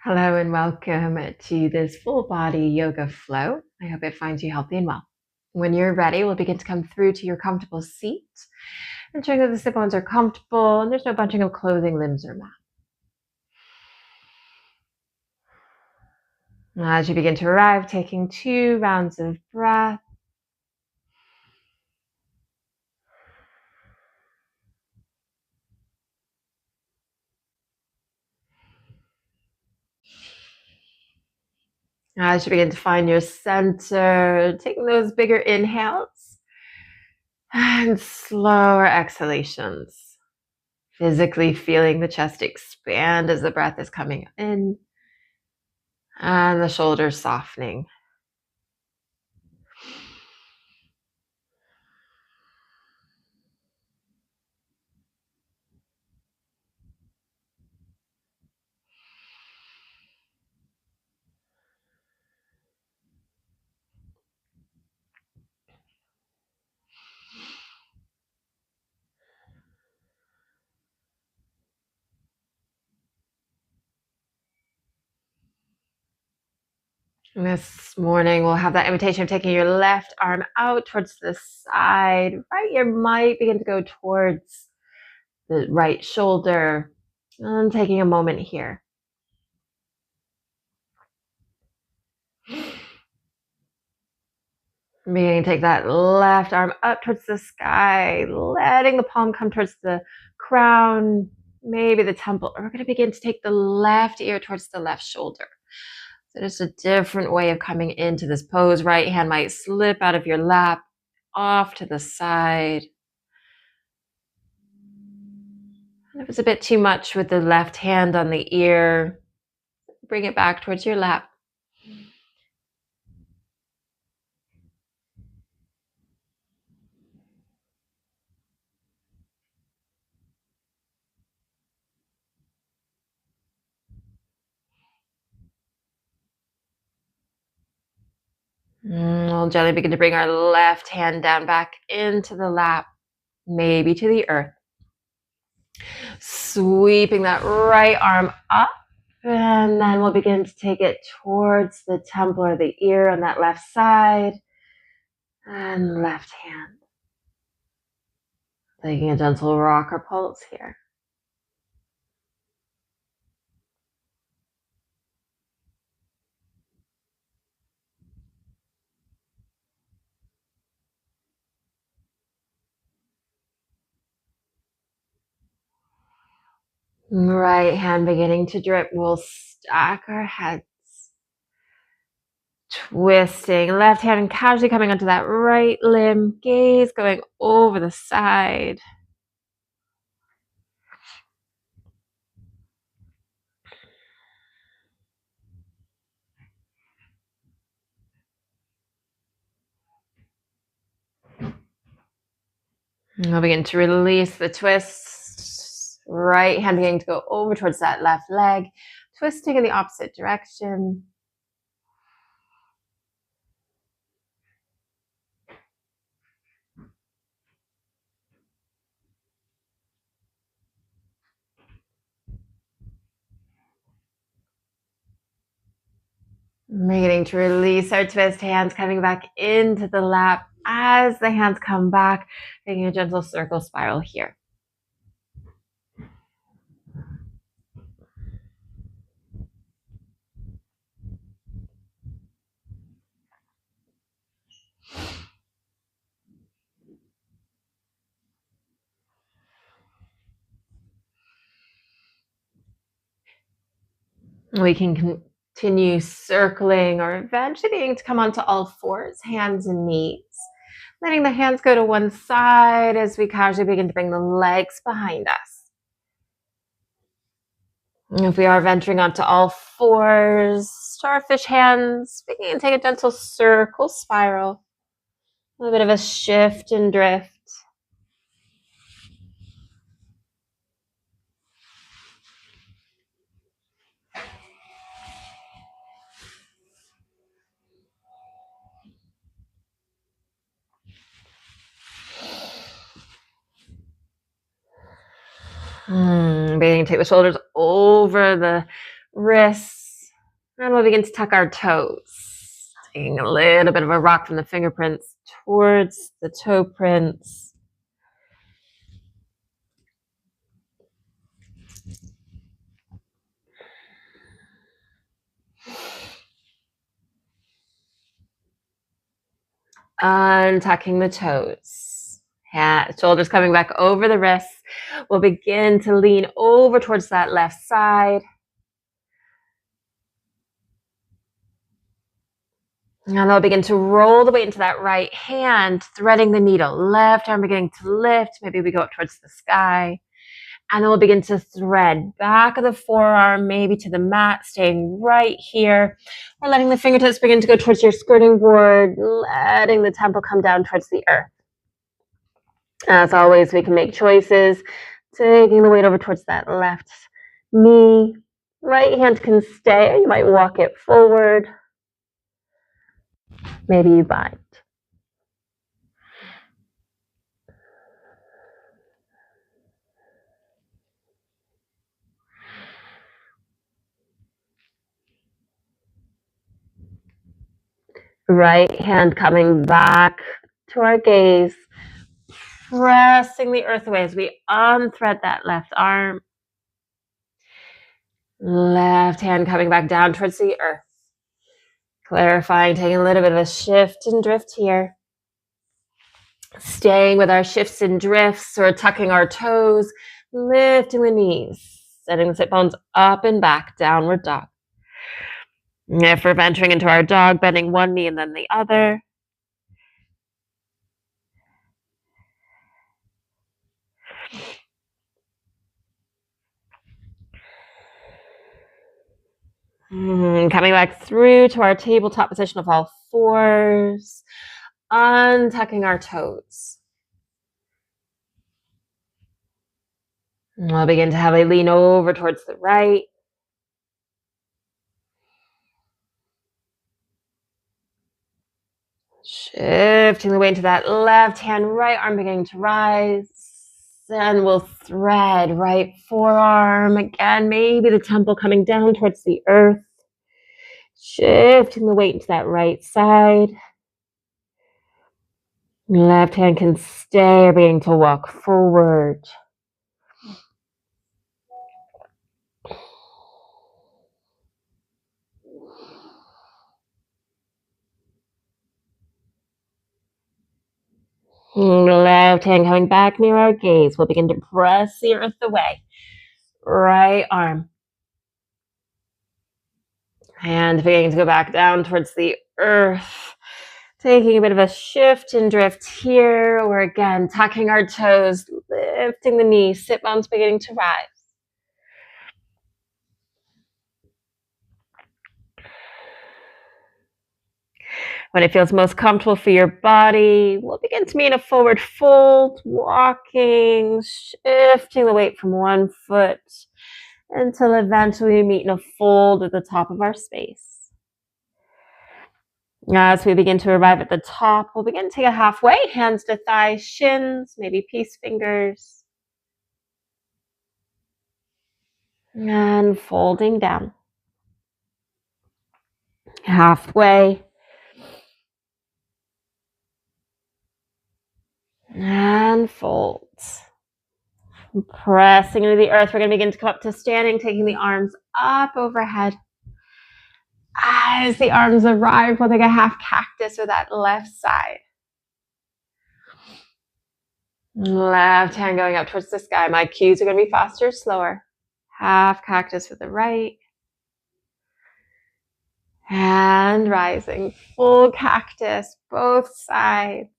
Hello and welcome to this full body yoga flow. I hope it finds you healthy and well. When you're ready, we'll begin to come through to your comfortable seat, ensuring that the sit bones are comfortable and there's no bunching of clothing, limbs, or mat. As you begin to arrive, taking 2 rounds of breath. As you begin to find your center, taking those bigger inhales and slower exhalations. Physically feeling the chest expand as the breath is coming in and the shoulders softening. And this morning, we'll have that invitation of taking your left arm out towards the side. Right ear might begin to go towards the right shoulder. And taking a moment here. Beginning to take that left arm up towards the sky, letting the palm come towards the crown, maybe the temple. Or we're going to begin to take the left ear towards the left shoulder. So just a different way of coming into this pose. Right hand might slip out of your lap, off to the side. And if it's a bit too much with the left hand on the ear, bring it back towards your lap. We'll gently begin to bring our left hand down back into the lap, maybe to the earth. Sweeping that right arm up, and then we'll begin to take it towards the temple or the ear on that left side, and left hand. Taking a gentle rock or pulse here. Right hand beginning to drip. We'll stack our heads. Twisting. Left hand casually coming onto that right limb. Gaze going over the side. And we'll begin to release the twist. Right hand beginning to go over towards that left leg. Twisting in the opposite direction. Beginning to release our twist, hands coming back into the lap as the hands come back, taking a gentle circle spiral here. We can continue circling or eventually beginning to come onto all fours, hands and knees. Letting the hands go to one side as we casually begin to bring the legs behind us. And if we are venturing onto all fours, starfish hands, we can take a gentle circle spiral. A little bit of a shift and drift. Beginning to take the shoulders over the wrists. And we'll begin to tuck our toes. Taking a little bit of a rock from the fingerprints towards the toe prints. Untucking the toes. Shoulders coming back over the wrists. We'll begin to lean over towards that left side. And then we'll begin to roll the weight into that right hand, threading the needle. Left arm beginning to lift. Maybe we go up towards the sky. And then we'll begin to thread back of the forearm, maybe to the mat, staying right here. We're letting the fingertips begin to go towards your skirting board, letting the temple come down towards the earth. As always, we can make choices, taking the weight over towards that left knee. Right hand can stay. You might walk it forward. Maybe you bind. Right hand coming back to our gaze, pressing the earth away as we unthread that left arm. Left hand coming back down towards the earth. Clarifying, taking a little bit of a shift and drift here. Staying with our shifts and drifts or tucking our toes, lifting the knees, setting the sit bones up and back, downward dog. If we're venturing into our dog, bending one knee and then the other. Coming back through to our tabletop position of all fours, untucking our toes. We'll begin to heavily lean over towards the right. Shifting the weight into that left hand, right arm beginning to rise. And we'll thread right forearm. Again, maybe the temple coming down towards the earth. Shifting the weight into that right side. Left hand can stay or beginning to walk forward. Left hand coming back near our gaze. We'll begin to press the earth away. Right arm. Hand beginning to go back down towards the earth. Taking a bit of a shift and drift here. We're again tucking our toes, lifting the knees, sit bones beginning to rise. When it feels most comfortable for your body, we'll begin to meet in a forward fold, walking, shifting the weight from one foot until eventually we meet in a fold at the top of our space. As we begin to arrive at the top, we'll begin to take a halfway, hands to thighs, shins, maybe peace fingers. And folding down. Halfway. And fold. Pressing into the earth, we're going to begin to come up to standing, taking the arms up overhead. As the arms arrive, we'll take a half cactus with that left side. Left hand going up towards the sky. My cues are going to be faster or slower. Half cactus with the right. And rising. Full cactus, both sides.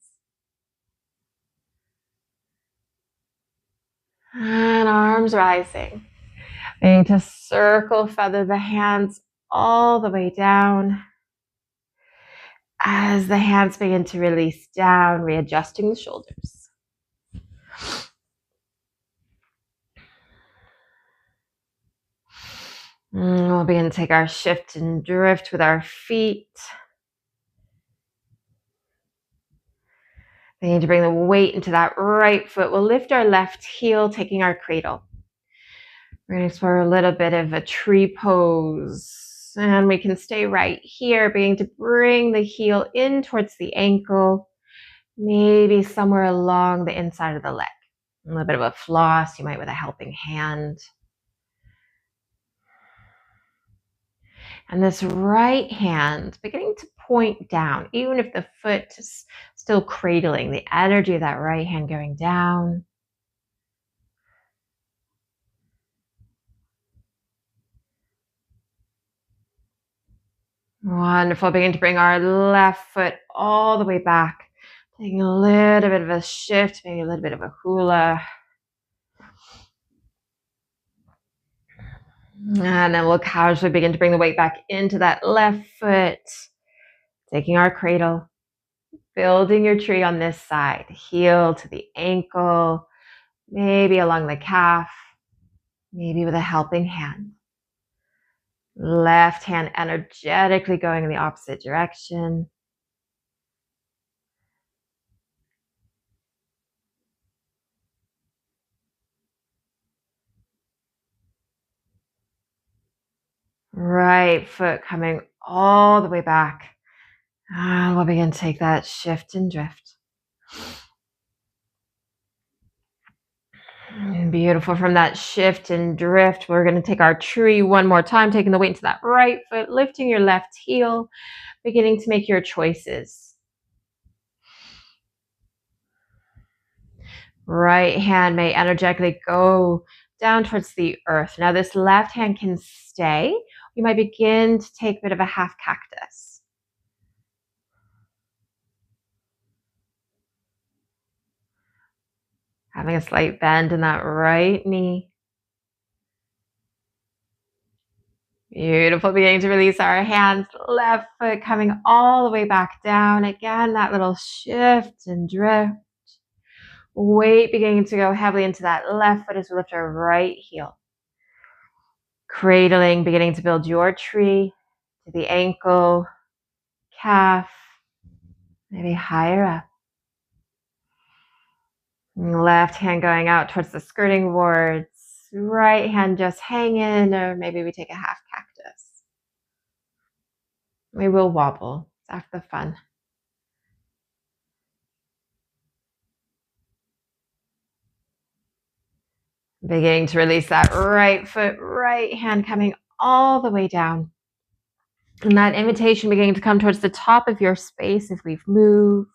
And arms rising. Beginning to circle, feather the hands all the way down. As the hands begin to release down, readjusting the shoulders. We'll begin to take our shift and drift with our feet. Begin to bring the weight into that right foot. We'll lift our left heel, taking our cradle. We're going to explore a little bit of a tree pose. And we can stay right here, beginning to bring the heel in towards the ankle, maybe somewhere along the inside of the leg. A little bit of a floss, you might with a helping hand. And this right hand beginning to point down, even if the foot is still cradling, the energy of that right hand going down. Wonderful. Begin to bring our left foot all the way back. Taking a little bit of a shift, maybe a little bit of a hula. And then we'll casually begin to bring the weight back into that left foot. Taking our cradle, building your tree on this side. Heel to the ankle, maybe along the calf, maybe with a helping hand. Left hand energetically going in the opposite direction. Right foot coming all the way back. And we'll begin to take that shift and drift. Beautiful. From that shift and drift, we're going to take our tree one more time, taking the weight into that right foot, lifting your left heel, beginning to make your choices. Right hand may energetically go down towards the earth. Now this left hand can stay. You might begin to take a bit of a half cactus. Having a slight bend in that right knee. Beautiful. Beginning to release our hands. Left foot coming all the way back down. Again, that little shift and drift. Weight beginning to go heavily into that left foot as we lift our right heel. Cradling, beginning to build your tree to the ankle, calf, maybe higher up. Left hand going out towards the skirting boards. Right hand just hanging, or maybe we take a half cactus. We will wobble. It's after the fun. Beginning to release that right foot, right hand coming all the way down. And that invitation beginning to come towards the top of your space if we've moved.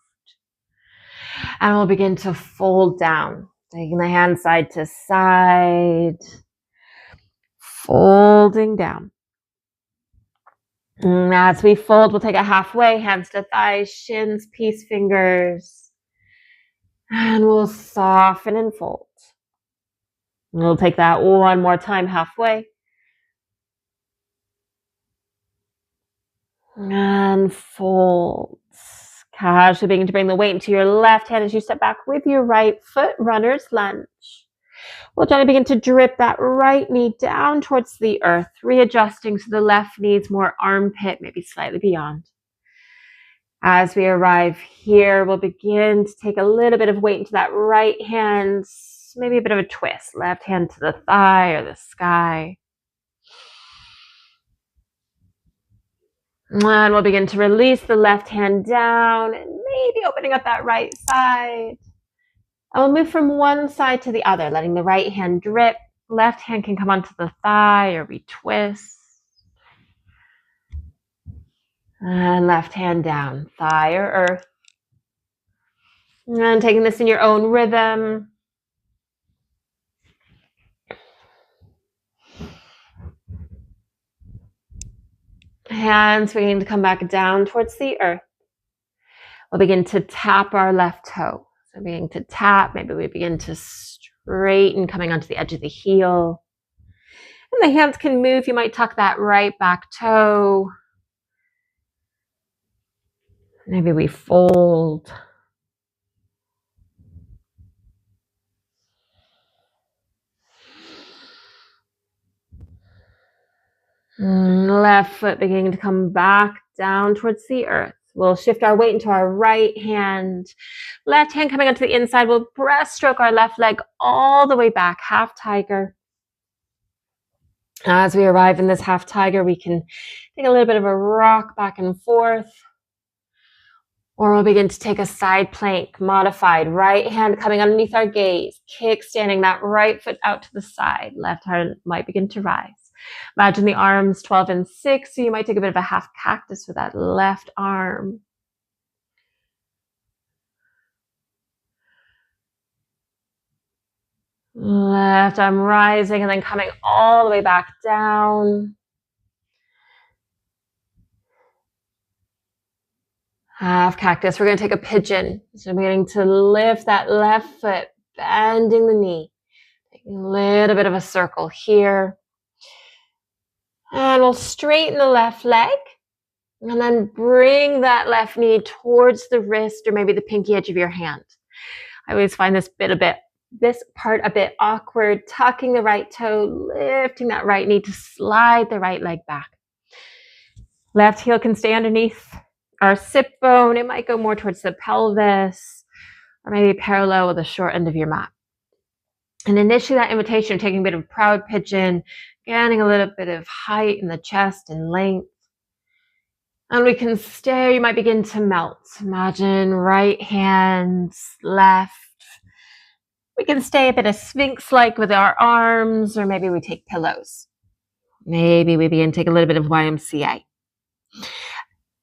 And we'll begin to fold down, taking the hand side to side, folding down. And as we fold, we'll take a halfway, hands to thighs, shins, peace fingers. And we'll soften and fold. And we'll take that one more time, halfway. And fold. Casually beginning to bring the weight into your left hand as you step back with your right foot, runner's lunge. We'll gently begin to drip that right knee down towards the earth, readjusting so the left needs more armpit, maybe slightly beyond. As we arrive here, we'll begin to take a little bit of weight into that right hand, maybe a bit of a twist, left hand to the thigh or the sky. And we'll begin to release the left hand down and maybe opening up that right side. And we'll move from one side to the other, letting the right hand drip. Left hand can come onto the thigh or we twist. And left hand down, thigh or earth. And taking this in your own rhythm. Hands beginning to come back down towards the earth. We'll begin to tap our left toe. So beginning to tap, maybe we begin to straighten, coming onto the edge of the heel. And the hands can move. You might tuck that right back toe. Maybe we fold. Left foot beginning to come back down towards the earth. We'll shift our weight into our right hand. Left hand coming onto the inside. We'll breaststroke our left leg all the way back, half tiger. As we arrive in this half tiger, we can take a little bit of a rock back and forth, or we'll begin to take a side plank, modified. Right hand coming underneath our gaze, kickstanding that right foot out to the side. Left hand might begin to rise. Imagine the arms 12 and 6, so you might take a bit of a half cactus with that left arm. Left arm rising and then coming all the way back down. Half cactus. We're going to take a pigeon. So I'm beginning to lift that left foot, bending the knee. Taking a little bit of a circle here. And we'll straighten the left leg. And then bring that left knee towards the wrist or maybe the pinky edge of your hand. I always find this part a bit awkward. Tucking the right toe, lifting that right knee to slide the right leg back. Left heel can stay underneath our sit bone. It might go more towards the pelvis or maybe parallel with the short end of your mat. And initially that invitation, taking a bit of proud pigeon, getting a little bit of height in the chest and length. And we can stay, you might begin to melt. Imagine right hand, left. We can stay a bit of sphinx-like with our arms, or maybe we take pillows. Maybe we begin to take a little bit of YMCA.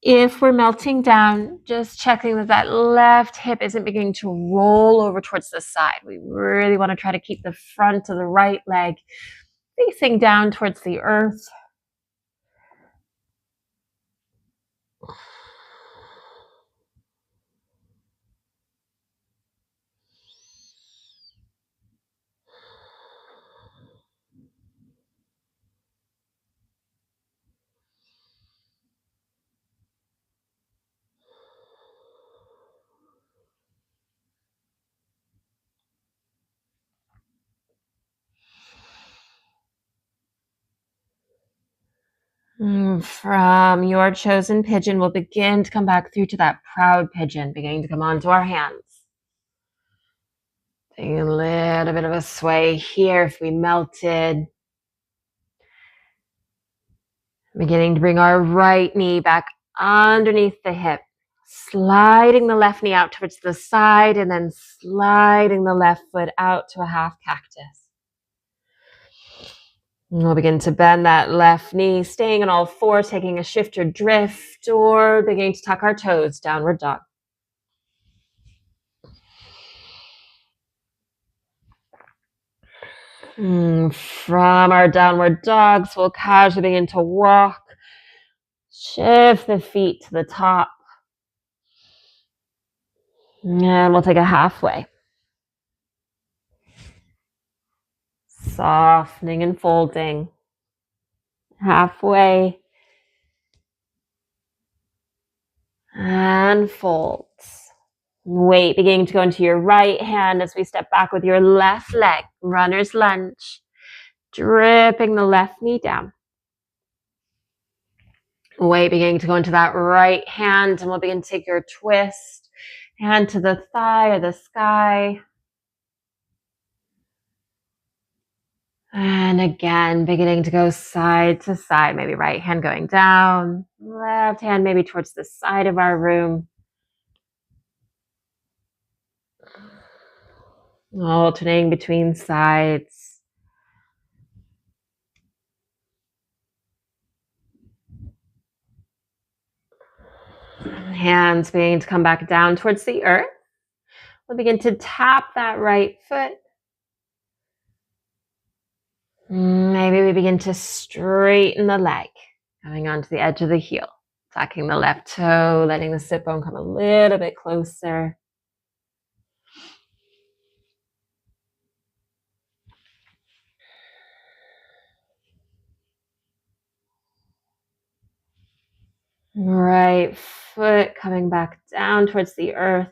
If we're melting down, just checking that that left hip isn't beginning to roll over towards the side. We really want to try to keep the front of the right leg facing down towards the earth. From your chosen pigeon, we'll begin to come back through to that proud pigeon, beginning to come onto our hands. Taking a little bit of a sway here if we melted. Beginning to bring our right knee back underneath the hip. Sliding the left knee out towards the side and then sliding the left foot out to a half cactus. And we'll begin to bend that left knee, staying on all fours, taking a shift or drift, or beginning to tuck our toes, downward dog. From our downward dogs, we'll casually begin to walk. Shift the feet to the top. And we'll take a halfway. Softening and folding. Halfway. And folds. Weight beginning to go into your right hand as we step back with your left leg. Runner's lunge. Dripping the left knee down. Weight beginning to go into that right hand, and we'll begin to take your twist. Hand to the thigh or the sky. And again, beginning to go side to side. Maybe right hand going down. Left hand maybe towards the side of our room. Alternating between sides. Hands beginning to come back down towards the earth. We'll begin to tap that right foot. Maybe we begin to straighten the leg, coming onto the edge of the heel. Tucking the left toe, letting the sit bone come a little bit closer. Right foot coming back down towards the earth.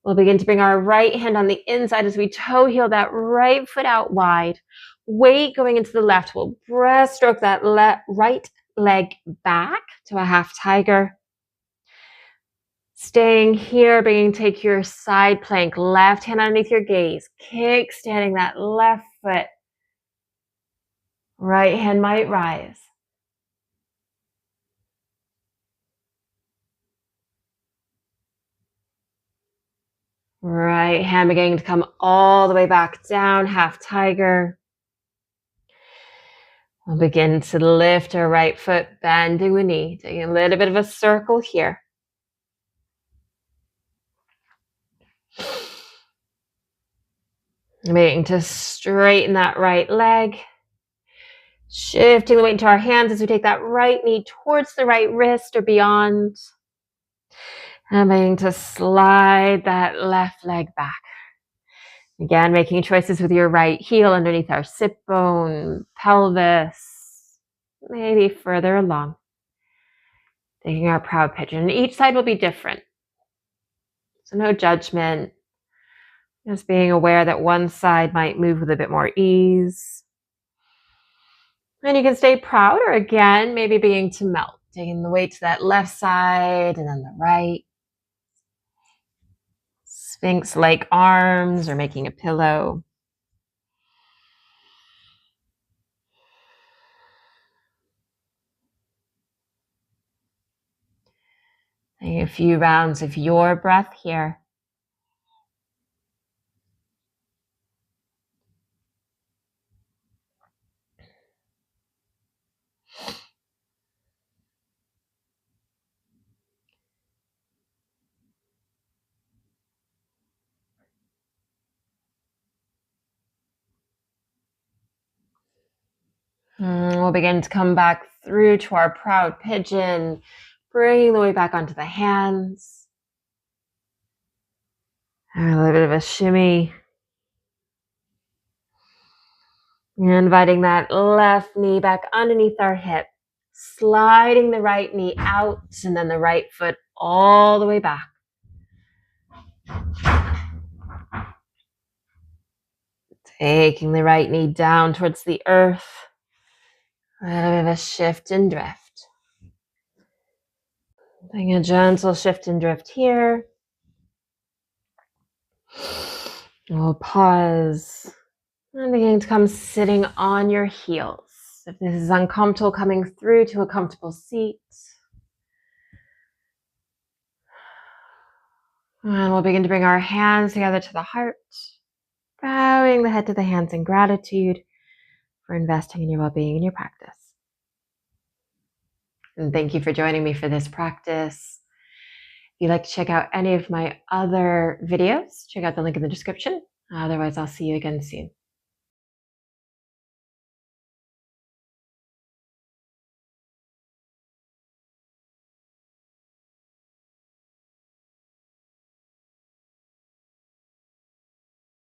We'll begin to bring our right hand on the inside as we toe heel that right foot out wide. Weight going into the left. We'll breaststroke that right leg back to a half tiger. Staying here, beginning to take your side plank. Left hand underneath your gaze. Kick standing that left foot. Right hand might rise. Right hand beginning to come all the way back down, half tiger. We'll begin to lift our right foot, bending the knee, taking a little bit of a circle here. Beginning to straighten that right leg. Shifting the weight into our hands as we take that right knee towards the right wrist or beyond. And beginning to slide that left leg back. Again, making choices with your right heel underneath our sit bone, pelvis, maybe further along. Taking our proud pigeon. And each side will be different. So no judgment. Just being aware that one side might move with a bit more ease. And you can stay proud, or again, maybe beginning to melt. Taking the weight to that left side and then the right. Sphinx-like arms or making a pillow. Taking a few rounds of your breath here. We'll begin to come back through to our proud pigeon, bringing the weight back onto the hands. A little bit of a shimmy. And inviting that left knee back underneath our hip, sliding the right knee out and then the right foot all the way back. Taking the right knee down towards the earth. A little bit of a shift and drift. Taking a gentle shift and drift here. We'll pause. And beginning to come sitting on your heels. If this is uncomfortable, coming through to a comfortable seat. And we'll begin to bring our hands together to the heart. Bowing the head to the hands in gratitude for investing in your well-being and your practice. And thank you for joining me for this practice. If you'd like to check out any of my other videos, check out the link in the description. Otherwise, I'll see you again soon.